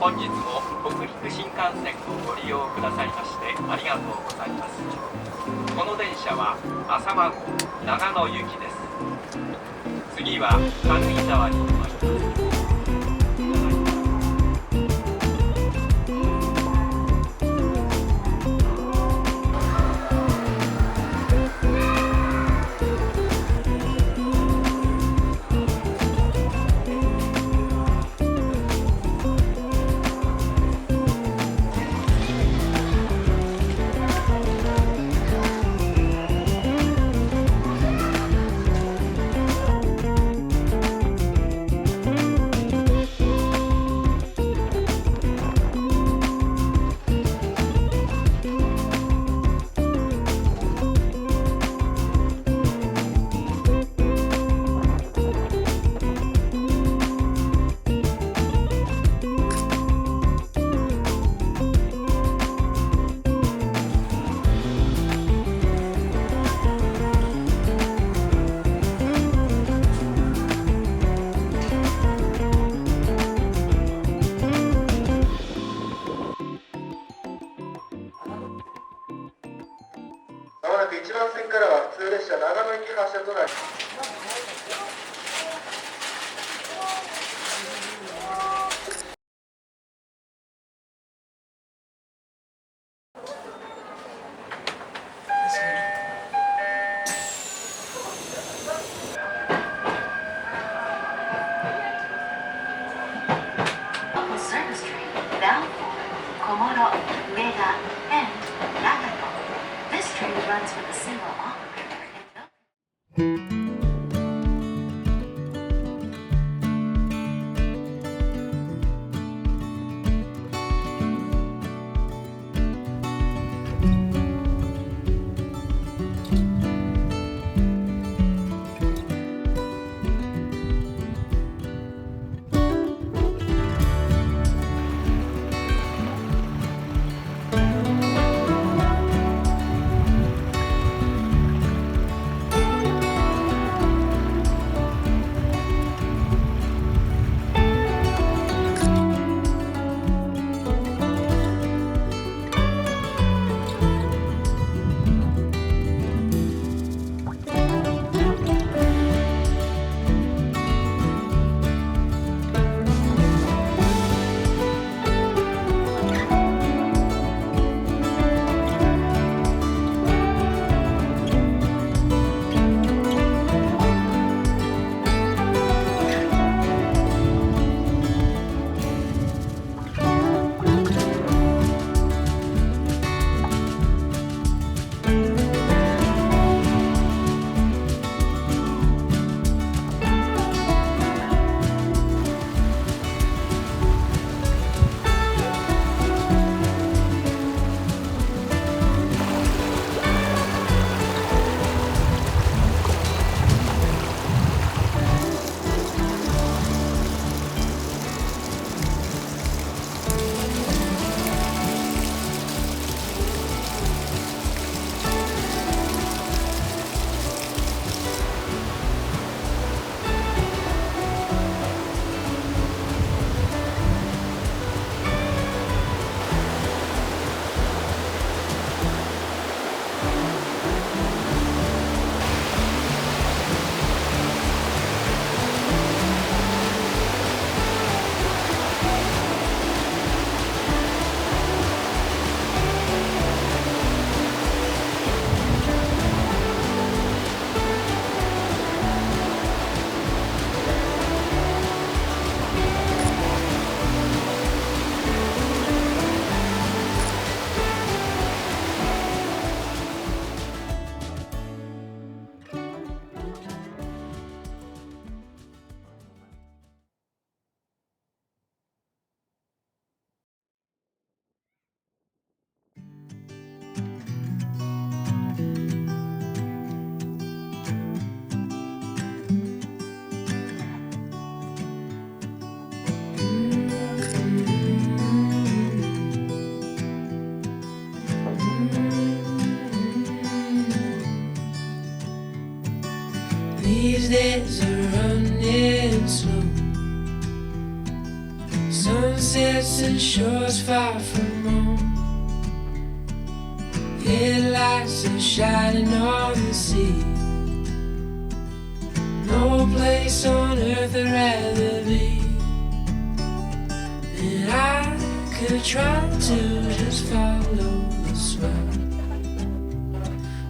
本日も北陸新幹線をご利用くださいましてありがとうございます。この電車は浅間号長野行きです。次は軽井沢に停まります。まもなく1番線からは普通列車長野行き発車となります。Service train bound for Komoro, Ueda, and Nagano. This train runs with a single operator and no These days are running slow, Sunsets and shores far from home. Headlights are shining on the sea. No place on earth I'd rather be. And I could try to just follow the swell,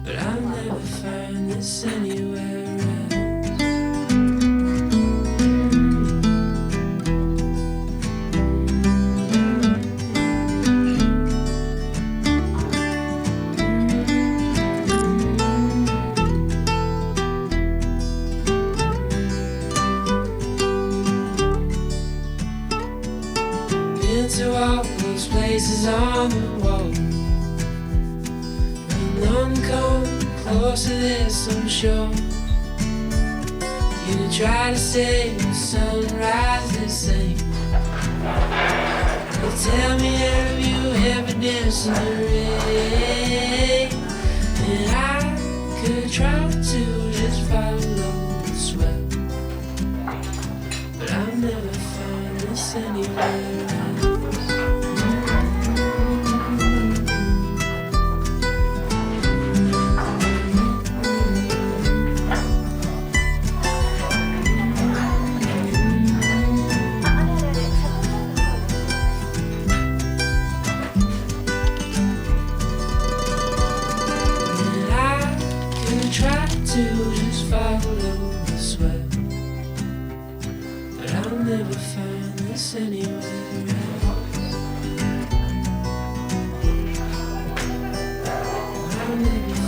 but I'll never find this anywhere else. Been to all those places on the wall, and none come close to this, I'm sure. You try to say the sunrise the same. Well, tell me, have you ever danced in the rain? And I could try to just follow the swell, but I'll never find this anywhere else. Try to just follow the swell, but I'll never find this anywhere else. I'll never